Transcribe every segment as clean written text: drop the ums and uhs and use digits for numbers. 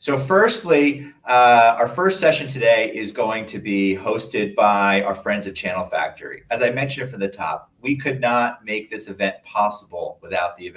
So firstly, our first session today is going to be hosted by our friends at Channel Factory. As I mentioned from the top, we could not make this event possible without the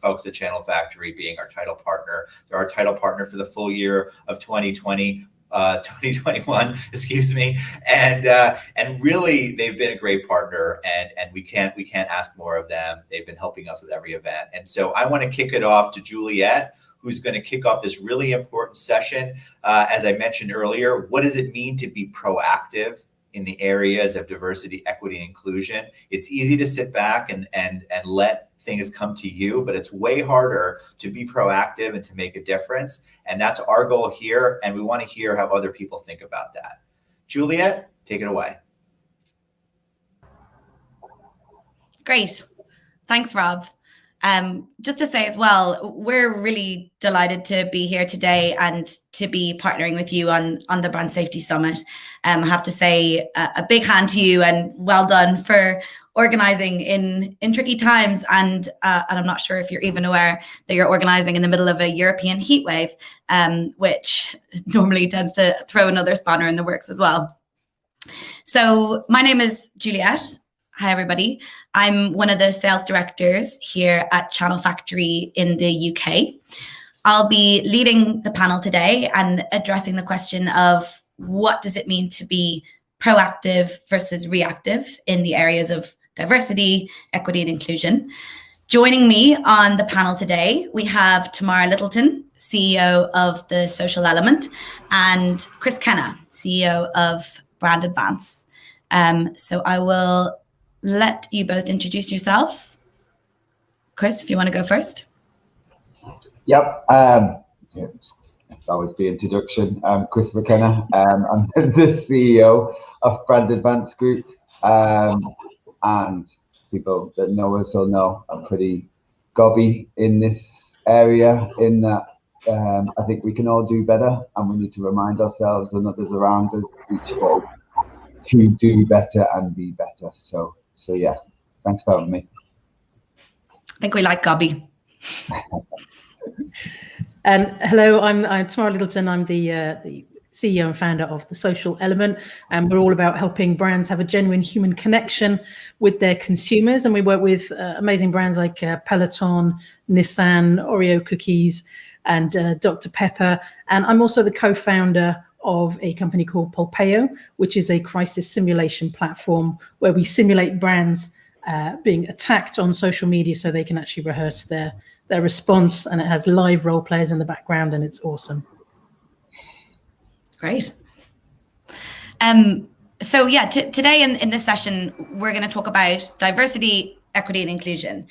folks at Channel Factory being our title partner. They're our title partner for the full year of 2021, excuse me. And really they've been a great partner, and we can't ask more of them. They've been helping us with every event. And so I want to kick it off to Juliett, who's going to kick off this really important session. As I mentioned earlier, what does it mean to be proactive in the areas of diversity, equity, and inclusion? It's easy to sit back and let things come to you, but it's way harder to be proactive and to make a difference. And that's our goal here. And we want to hear how other people think about that. Juliett, take it away. Great. Thanks, Rob. Just to say as well, we're really delighted to be here today and to be partnering with you on the Brand Safety Summit. I have to say a big hand to you and well done for organizing in tricky times. And I'm not sure if you're even aware that you're organizing in the middle of a European heat wave, which normally tends to throw another spanner in the works as well. So my name is Juliett. Hi, everybody. I'm one of the sales directors here at Channel Factory in the UK. I'll be leading the panel today and addressing the question of what does it mean to be proactive versus reactive in the areas of diversity, equity, and inclusion. Joining me on the panel today, we have Tamara Littleton, CEO of The Social Element, and Chris Kenna, CEO of Brand Advance. So I will let you both introduce yourselves. Chris, if you want to go first. Yep. That was the introduction. I'm Christopher Kenna. I'm the CEO of Brand Advance Group. And people that know us will know I'm pretty gobby in this area, in that I think we can all do better, and we need to remind ourselves and others around us each day to do better and be better. So yeah, thanks for having me. I think we like gobby. And hello, I'm Tamara Littleton. I'm the CEO and founder of The Social Element, and we're all about helping brands have a genuine human connection with their consumers. And we work with amazing brands like Peloton, Nissan, Oreo cookies, and Dr. Pepper. And I'm also the co-founder of a company called Polpeo, which is a crisis simulation platform where we simulate brands being attacked on social media so they can actually rehearse their response. And it has live role players in the background, and it's awesome. Great. So yeah, today in this session, we're going to talk about diversity, equity, and inclusion.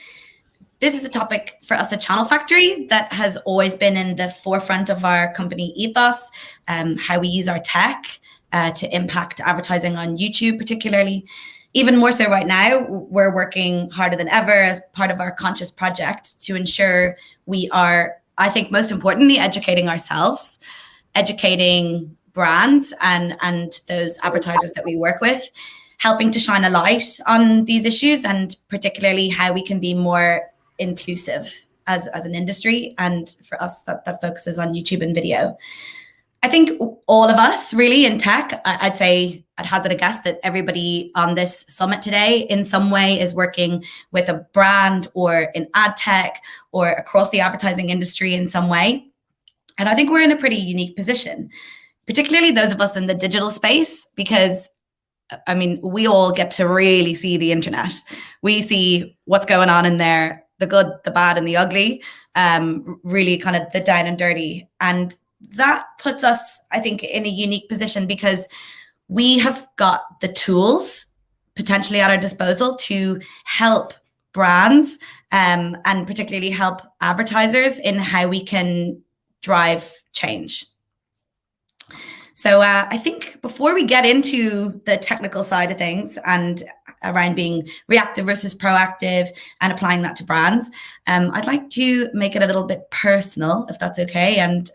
This is a topic for us at Channel Factory that has always been in the forefront of our company ethos, how we use our tech to impact advertising on YouTube particularly. Even more so right now, we're working harder than ever as part of our conscious project to ensure we are, I think most importantly, educating ourselves, educating brands and those advertisers that we work with, helping to shine a light on these issues, and particularly how we can be more inclusive as an industry, and for us that focuses on YouTube and video. I think all of us really in tech, I'd say I'd hazard a guess that everybody on this summit today in some way is working with a brand or in ad tech or across the advertising industry in some way. And I think we're in a pretty unique position, particularly those of us in the digital space, because I mean, we all get to really see the internet. We see what's going on in there, the good, the bad, and the ugly, really kind of the down and dirty. And that puts us, I think, in a unique position because we have got the tools potentially at our disposal to help brands and particularly help advertisers in how we can drive change. So I think before we get into the technical side of things and around being reactive versus proactive and applying that to brands, I'd like to make it a little bit personal, if that's okay, and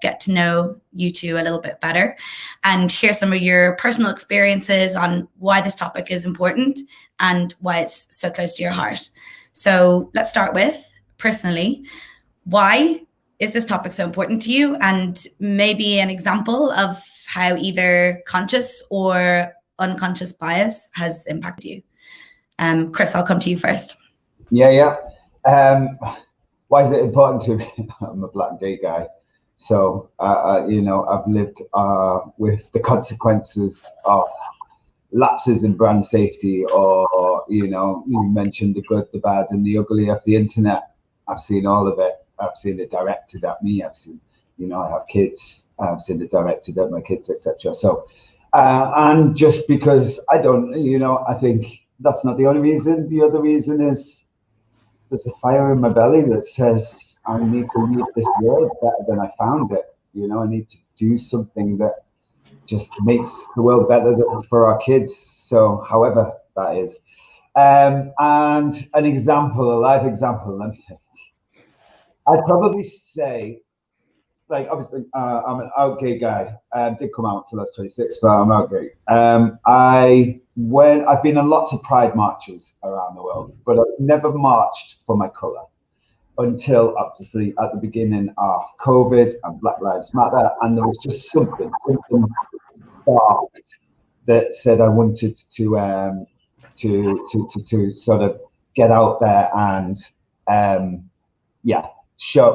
get to know you two a little bit better and hear some of your personal experiences on why this topic is important and why it's so close to your heart. So let's start with, personally, why is this topic so important to you? And maybe an example of how either conscious or unconscious bias has impacted you. Chris, I'll come to you first. Yeah. Why is it important to me? I'm a black gay guy. So, I've lived with the consequences of lapses in brand safety, or, you mentioned the good, the bad, and the ugly of the internet. I've seen all of it. I've seen it directed at me. I've seen, I have kids. I've seen it directed at my kids, etc. So, and just because I don't, I think that's not the only reason. The other reason is there's a fire in my belly that says I need to leave this world better than I found it. I need to do something that just makes the world better for our kids. So however that is. And an example, a live example, let me think. I'd probably say, like, obviously, I'm an out gay guy. Did come out until I was 26, but I'm out gay. I've been on lots of pride marches around the world, but I've never marched for my colour until obviously at the beginning of COVID and Black Lives Matter, and there was just something sparked that said I wanted to sort of get out there and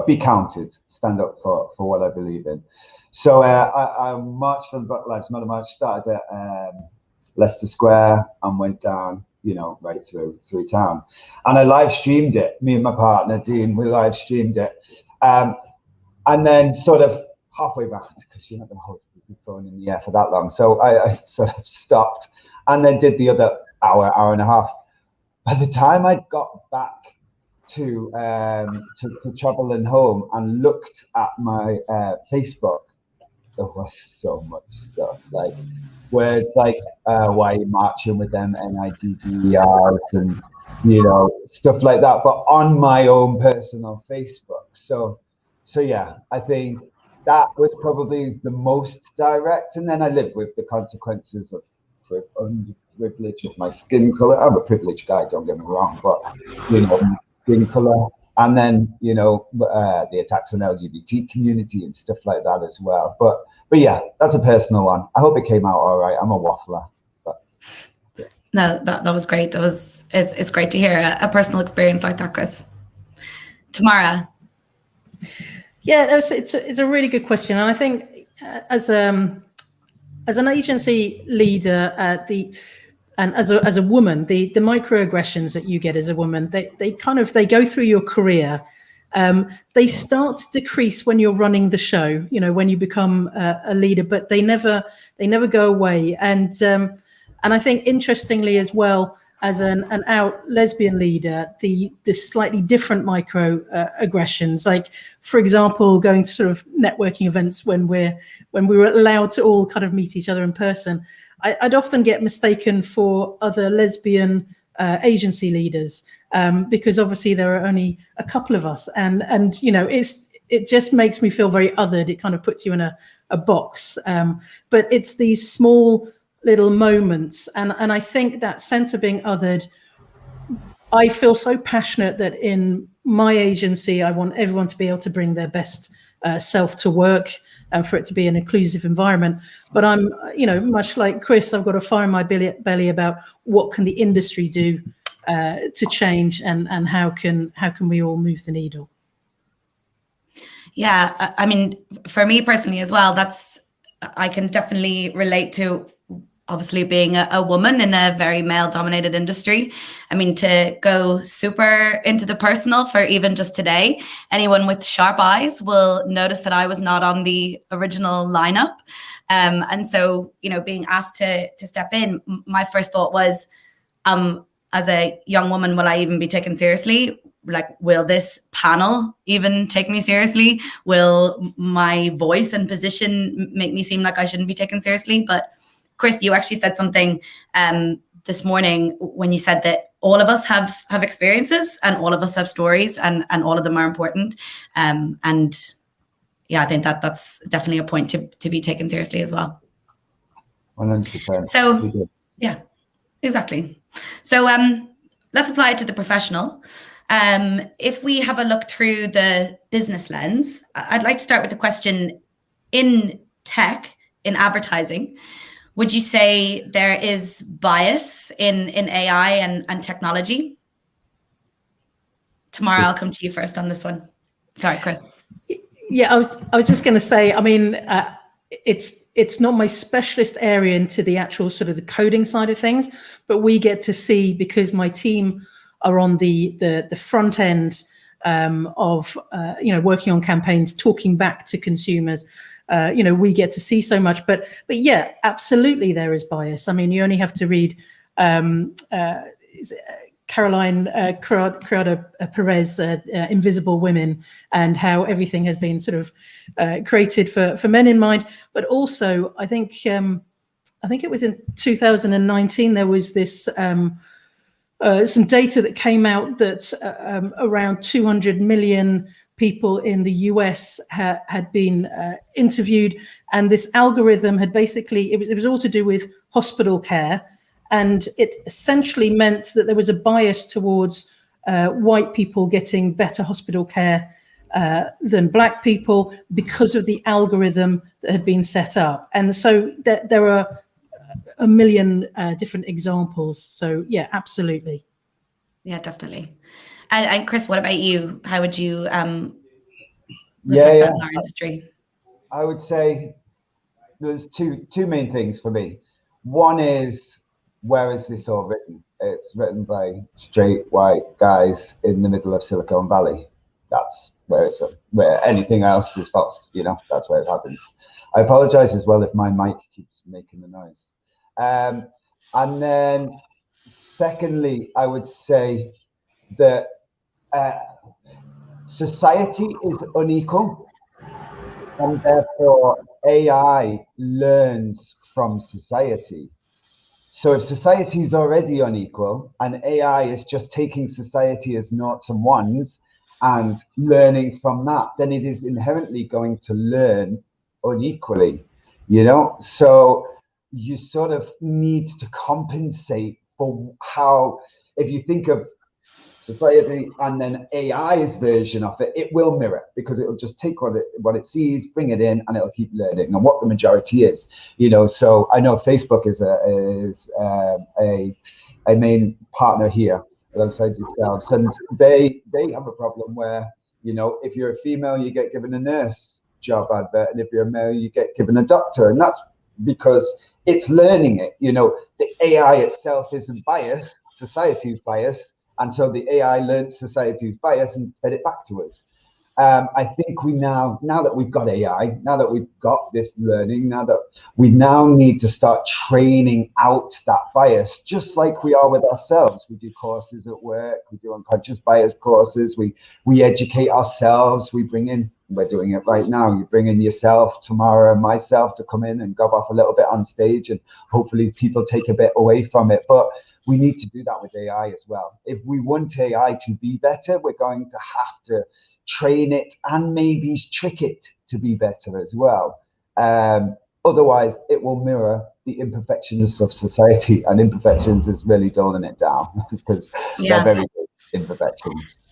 be counted, stand up for what I believe in. So I marched on Black Lives Matter march, started at Leicester Square and went down, right through town. And I live streamed it. Me and my partner, Dean, we live streamed it. And then sort of halfway back, because you're not going to hold your phone in the air for that long. So I sort of stopped and then did the other hour and a half. By the time I got back to traveling home and looked at my Facebook, there was so much stuff, like where it's like, why are you marching with them NIDDERs and stuff like that, but on my own personal Facebook. So yeah, I think that was probably the most direct, and then I live with the consequences of underprivilege of my skin color. I'm a privileged guy, don't get me wrong, but skin color, and then the attacks on the LGBT community and stuff like that as well. But yeah, that's a personal one. I hope it came out all right. I'm a waffler. But yeah. No, that was great. It's great to hear a personal experience like that, Chris. Tamara. Yeah, it's a really good question, and I think as an agency leader, and as a woman, the microaggressions that you get as a woman, they go through your career. They start to decrease when you're running the show, when you become a leader, but they never go away. And I think interestingly as well, as an out lesbian leader, the slightly different microaggressions, like for example, going to sort of networking events when we were allowed to all kind of meet each other in person, I'd often get mistaken for other lesbian agency leaders, because obviously there are only a couple of us, and it just makes me feel very othered. It kind of puts you in a box, but it's these small little moments, and I think that sense of being othered, I feel so passionate that in my agency I want everyone to be able to bring their best self to work, and for it to be an inclusive environment. But I'm, much like Chris, I've got a fire in my belly about what can the industry do to change, and how can we all move the needle. Yeah, I mean, for me personally as well, I can definitely relate to obviously being a woman in a very male-dominated industry. I mean, to go super into the personal for even just today, anyone with sharp eyes will notice that I was not on the original lineup. And so, being asked to step in, my first thought was, as a young woman, will I even be taken seriously? Like, will this panel even take me seriously? Will my voice and position make me seem like I shouldn't be taken seriously? But Chris, you actually said something this morning when you said that all of us have experiences and all of us have stories, and all of them are important. And yeah, I think that's definitely a point to be taken seriously as well. 100%. So yeah, exactly. So let's apply it to the professional. If we have a look through the business lens, I'd like to start with the question, in tech, in advertising, would you say there is bias in AI and technology? Tamara, I'll come to you first on this one. Sorry, Chris. Yeah, I was just going to say, I mean, it's not my specialist area into the actual sort of the coding side of things, but we get to see, because my team are on the front end of working on campaigns, talking back to consumers. We get to see so much, but yeah, absolutely there is bias. I mean, you only have to read Caroline Criado Perez, Invisible Women, and how everything has been sort of created for men in mind. But also, I think it was in 2019, there was this some data that came out that around 200 million people in the US had been interviewed, and this algorithm had basically, it was all to do with hospital care. And it essentially meant that there was a bias towards white people getting better hospital care than black people because of the algorithm that had been set up. And so there are a million different examples. So yeah, absolutely. Yeah, definitely. And Chris, what about you? How would you reflect that in our industry? I would say there's two main things for me. One is, where is this all written? It's written by straight white guys in the middle of Silicon Valley. That's where it's where anything else is false. That's where it happens. I apologize as well if my mic keeps making the noise. And then secondly, I would say that society is unequal, and therefore AI learns from society. So if society is already unequal and AI is just taking society as noughts and ones and learning from that, then it is inherently going to learn unequally, So you sort of need to compensate for how, if you think of society and then AI's version of it, it will mirror, because it will just take what it sees, bring it in, and it'll keep learning and what the majority is. So I know Facebook is a main partner here alongside yourselves, and they have a problem where if you're a female, you get given a nurse job advert, and if you're a male, you get given a doctor, and that's because it's learning it. The AI itself isn't biased, society is biased. And so the AI learns society's bias and fed it back to us. I think we now that we've got AI, now that we've got this learning, now that we need to start training out that bias, just like we are with ourselves. We do courses at work, we do unconscious bias courses, we educate ourselves, we're doing it right now. You bring in yourself, Tamara, and myself to come in and gob off a little bit on stage, and hopefully people take a bit away from it. But we need to do that with AI as well. If we want AI to be better, we're going to have to train it and maybe trick it to be better as well. Otherwise, it will mirror the imperfections of society, and imperfections is really dulling it down because they're very good imperfections.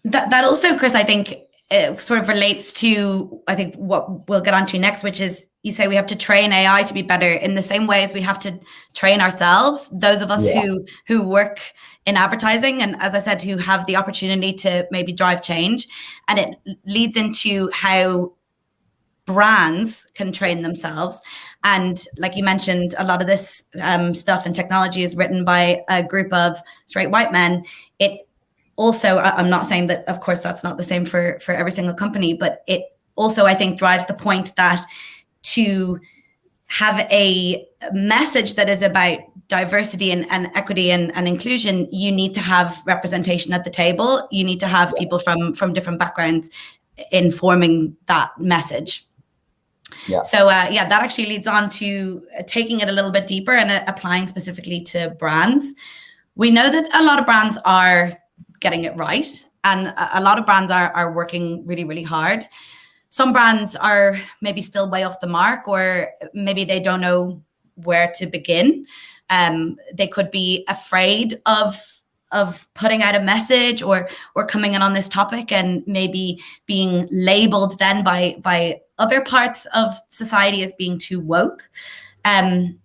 That also, Chris, I think it sort of relates to, I think, what we'll get onto next, which is, you say we have to train AI to be better in the same way as we have to train ourselves, those of us who work in advertising, and as I said, who have the opportunity to maybe drive change. And it leads into how brands can train themselves. And like you mentioned, a lot of this stuff and technology is written by a group of straight white men. It also, I'm not saying that, of course, that's not the same for every single company, but it also, I think, drives the point that to have a message that is about diversity and equity and inclusion, you need to have representation at the table. You need to have people from different backgrounds informing that message. Yeah. So that actually leads on to taking it a little bit deeper and applying specifically to brands. We know that a lot of brands are getting it right, and a lot of brands are working really, really hard. Some brands are maybe still way off the mark, or maybe they don't know where to begin. They could be afraid of putting out a message or coming in on this topic and maybe being labeled then by other parts of society as being too woke.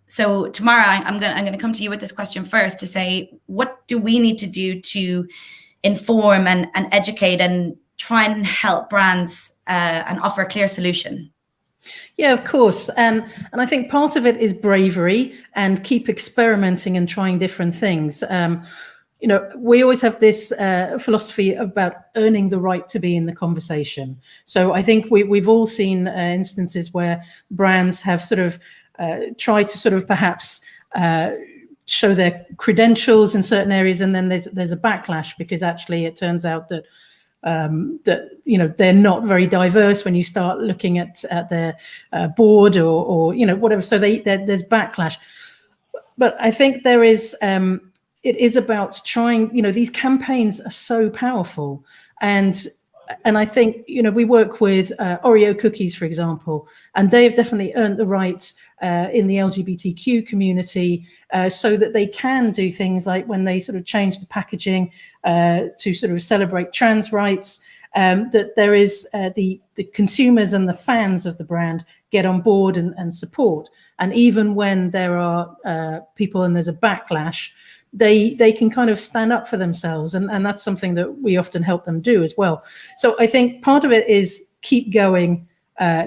So Tamara, I'm going to come to you with this question first to say, what do we need to do to inform and educate and try and help brands and offer a clear solution? Yeah, of course. And I think part of it is bravery and keep experimenting and trying different things. We always have this philosophy about earning the right to be in the conversation. So I think we've all seen instances where brands have sort of tried to sort of perhaps show their credentials in certain areas, and then there's a backlash because actually it turns out that they're not very diverse when you start looking at their board or whatever. So there's backlash. But I think there is. It is about trying. These campaigns are so powerful, and I think we work with Oreo cookies, for example, and they have definitely earned the right in the LGBTQ community so that they can do things like when they sort of change the packaging to sort of celebrate trans rights, that there is the consumers and the fans of the brand get on board and support. And even when there are people and there's a backlash, they can kind of stand up for themselves. And that's something that we often help them do as well. So I think part of it is keep going,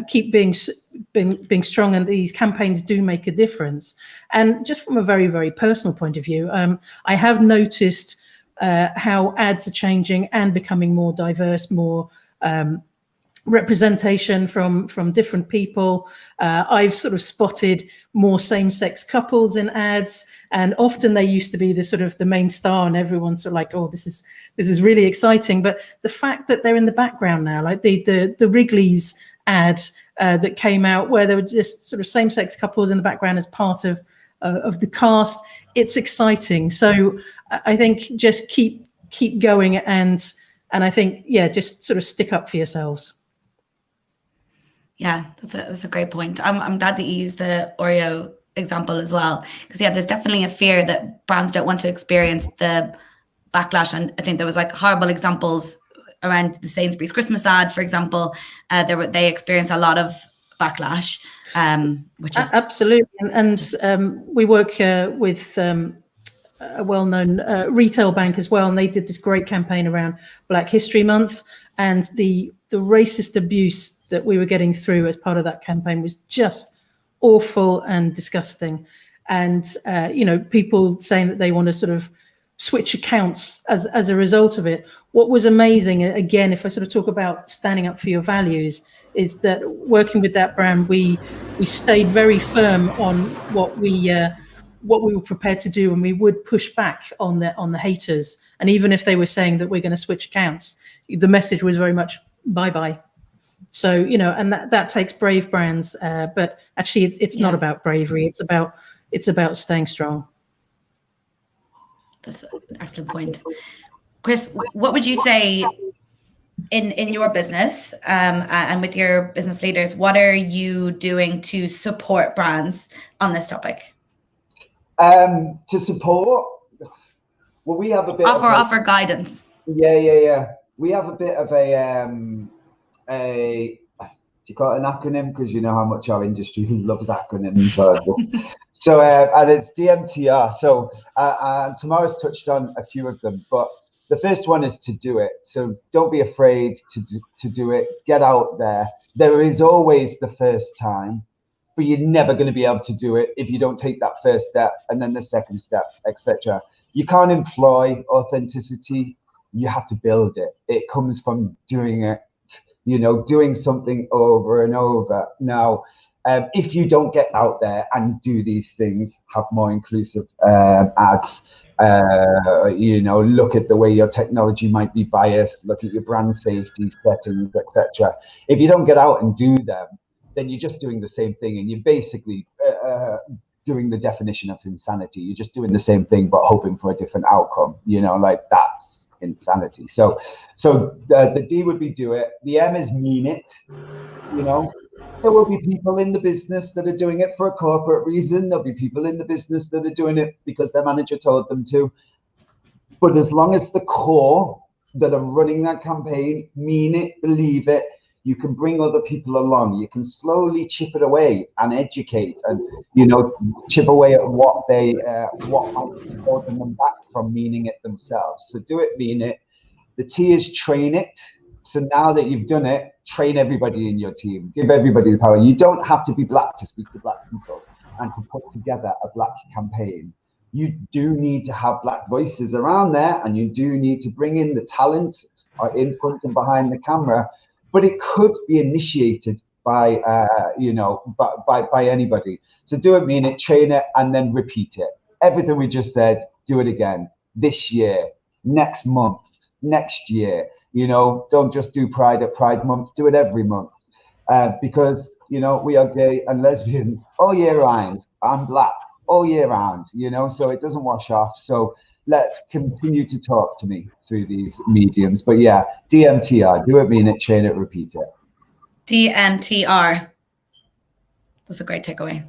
keep being strong, and these campaigns do make a difference. And just from a very, very personal point of view, I have noticed how ads are changing and becoming more diverse, more representation from different people. I've sort of spotted more same-sex couples in ads, and often they used to be the sort of the main star, and everyone's sort of like, oh, this is really exciting. But the fact that they're in the background now, like the Wrigley's ad that came out, where there were just sort of same-sex couples in the background as part of the cast, it's exciting. So I think just keep going, and I think just sort of stick up for yourselves. Yeah, that's a great point. I'm glad that you used the Oreo example as well, because there's definitely a fear that brands don't want to experience the backlash, and I think there was like horrible examples around the Sainsbury's Christmas ad, for example. They experienced a lot of backlash, which is absolutely. And we work with a well-known retail bank as well, and they did this great campaign around Black History Month, and the racist abuse that we were getting through as part of that campaign was just awful and disgusting. And people saying that they want to sort of switch accounts as a result of it. What was amazing, again, if I sort of talk about standing up for your values, is that working with that brand, we stayed very firm on what we were prepared to do, and we would push back on the haters. And even if they were saying that we're going to switch accounts, the message was very much bye-bye. So, and that takes brave brands, but actually it's not about bravery. It's about staying strong. That's an excellent point. Chris, what would you say in your business and with your business leaders, what are you doing to support brands on this topic? To support, well, we have a bit offer guidance. Yeah. We have a bit of do you call it an acronym? Because you know how much our industry loves acronyms. So and it's DMTR. So and Tamara's touched on a few of them, but the first one is to do it. So don't be afraid to do it. Get out there. There is always the first time, but you're never going to be able to do it if you don't take that first step and then the second step, etc. You can't employ authenticity. You have to build it. It comes from doing it, doing something over and over. Now, if you don't get out there and do these things, have more inclusive ads, look at the way your technology might be biased, look at your brand safety settings, etc. If you don't get out and do them, then you're just doing the same thing, and you're basically doing the definition of insanity. You're just doing the same thing but hoping for a different outcome. That's insanity. So the D would be do it. The M is mean it. There will be people in the business that are doing it for a corporate reason. There'll be people in the business that are doing it because their manager told them to. But as long as the core that are running that campaign mean it, believe it, you can bring other people along. You can slowly chip it away and educate, and chip away at what might be holding them back from meaning it themselves. So do it, mean it. The T is train it. So now that you've done it, train everybody in your team. Give everybody the power. You don't have to be black to speak to black people and to put together a black campaign. You do need to have black voices around there, and you do need to bring in the talent in front and behind the camera. But it could be initiated by by anybody. So do it, mean it, train it, and then repeat it. Everything we just said, do it again this year, next month, next year. Don't just do Pride at Pride Month. Do it every month, because we are gay and lesbians all year round. I'm black all year round. So it doesn't wash off. So let's continue to talk to me through these mediums. But yeah, DMTR, do it, mean it, train it, repeat it. DMTR. That's a great takeaway.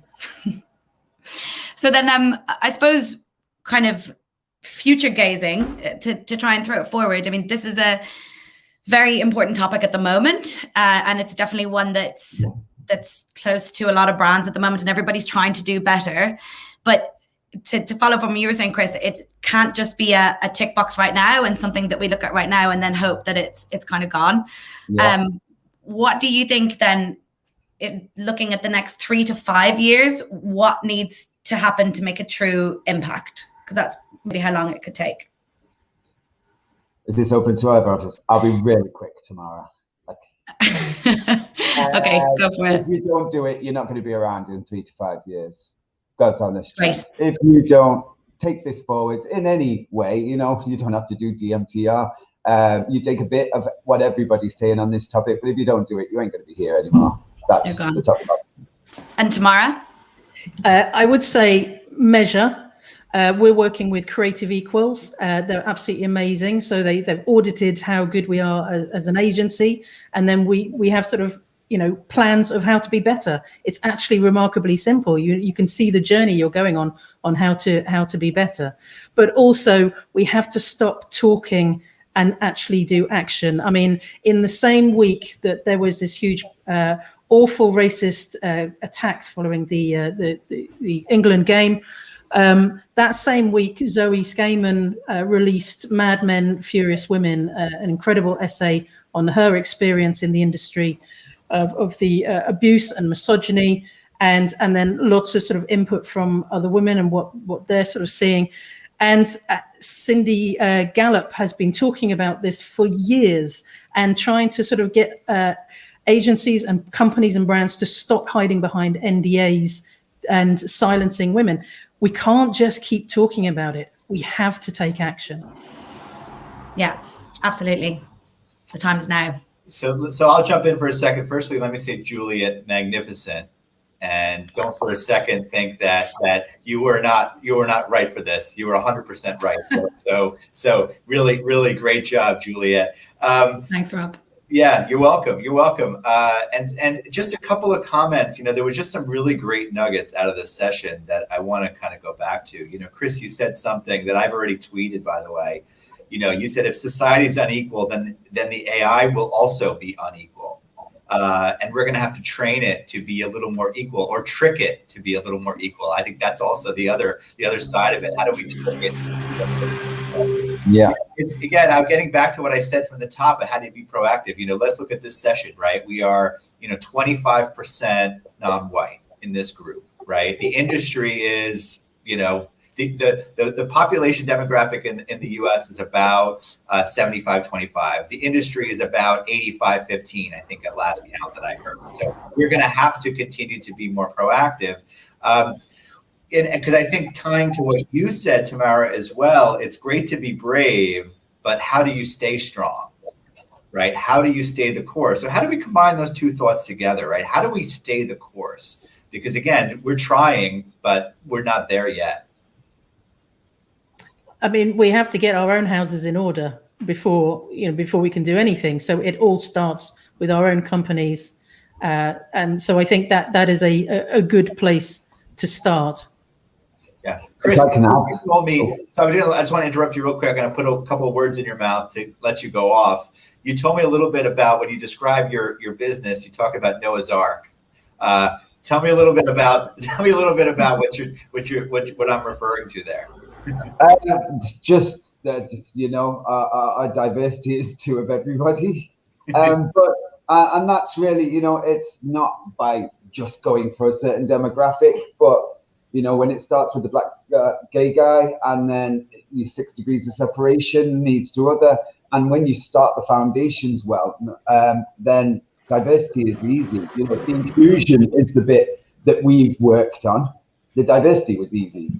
So then I suppose kind of future gazing to try and throw it forward. I mean, this is a very important topic at the moment. And it's definitely one that's close to a lot of brands at the moment, and everybody's trying to do better. But to follow from what you were saying, Chris, it can't just be a tick box right now and something that we look at right now and then hope that it's kind of gone. Yeah. What do you think then, looking at the next 3 to 5 years, what needs to happen to make a true impact? Because that's maybe how long it could take. Is this open to other artists? I'll be really quick, Tamara. Okay, go for it. If you don't do it, you're not going to be around in 3 to 5 years. God's honest. Right. If you don't take this forward in any way, you don't have to do DMTR. You take a bit of what everybody's saying on this topic, but if you don't do it, you ain't going to be here anymore. That's the top of it. And Tamara? I would say measure. We're working with Creative Equals. They're absolutely amazing. So they've audited how good we are as an agency. And then we have sort of, plans of how to be better. It's actually remarkably simple. You can see the journey you're going on how to be better. But also we have to stop talking and actually do action. I mean, in the same week that there was this huge, awful racist attacks following the England game, that same week, Zoe Skayman released Mad Men, Furious Women, an incredible essay on her experience in the industry of the abuse and misogyny, and then lots of sort of input from other women and what they're sort of seeing. And Cindy Gallup has been talking about this for years and trying to sort of get agencies and companies and brands to stop hiding behind NDAs and silencing women. We can't just keep talking about it. We have to take action. Yeah, absolutely. The time is now. So I'll jump in for a second. Firstly, let me say, Juliett, magnificent. And don't for a second think that you were not right for this. You were 100% right. So really, really great job, Juliett. Thanks, Rob. Yeah, you're welcome. You're welcome. And just a couple of comments. There was just some really great nuggets out of this session that I want to kind of go back to. Chris, you said something that I've already tweeted, by the way. You said if society is unequal, then the AI will also be unequal. And we're going to have to train it to be a little more equal, or trick it to be a little more equal. I think that's also the other side of it. How do we trick it? Yeah. It's, again, I'm getting back to what I said from the top. How do you be proactive? Let's look at this session, right? We are, 25% non-white in this group, right? The industry is, the population demographic in the U.S. is about 75-25. The industry is about 85-15, I think, at last count that I heard. So we're going to have to continue to be more proactive. Because I think, tying to what you said, Tamara, as well, it's great to be brave, but how do you stay strong, right? How do you stay the course? So how do we combine those two thoughts together, right? How do we stay the course? Because again, we're trying, but we're not there yet. I mean, we have to get our own houses in order before we can do anything. So it all starts with our own companies. And so I think that is a good place to start. Yeah, Chris, I can add. you told me. So I just want to interrupt you real quick. I'm going to put a couple of words in your mouth to let you go off. You told me a little bit about when you describe your business. You talk about Noah's Ark. Tell me a little bit about what I'm referring to there. Just that, our diversity is two of everybody, and that's really, it's not by just going for a certain demographic, but when it starts with the black gay guy, and then 6 degrees of separation leads to other, and when you start the foundations well, then diversity is easy. The inclusion is the bit that we've worked on. The diversity was easy.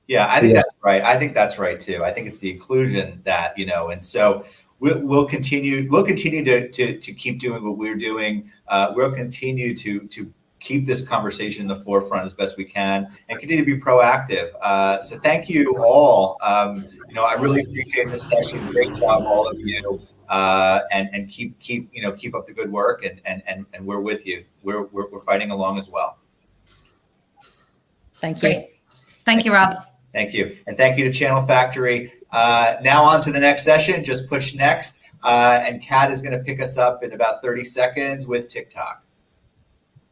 Yeah, I think that's right. I think that's right too. I think it's the inclusion that, and so we'll continue to keep doing what we're doing. We'll continue to keep this conversation in the forefront as best we can and continue to be proactive. So thank you all. I really appreciate this session. Great job, all of you. And keep up the good work, and we're with you. We're fighting along as well. Thank you. Great. Thank you, Rob. Thank you. And thank you to Channel Factory. Now on to the next session. Just push next. And Kat is going to pick us up in about 30 seconds with TikTok.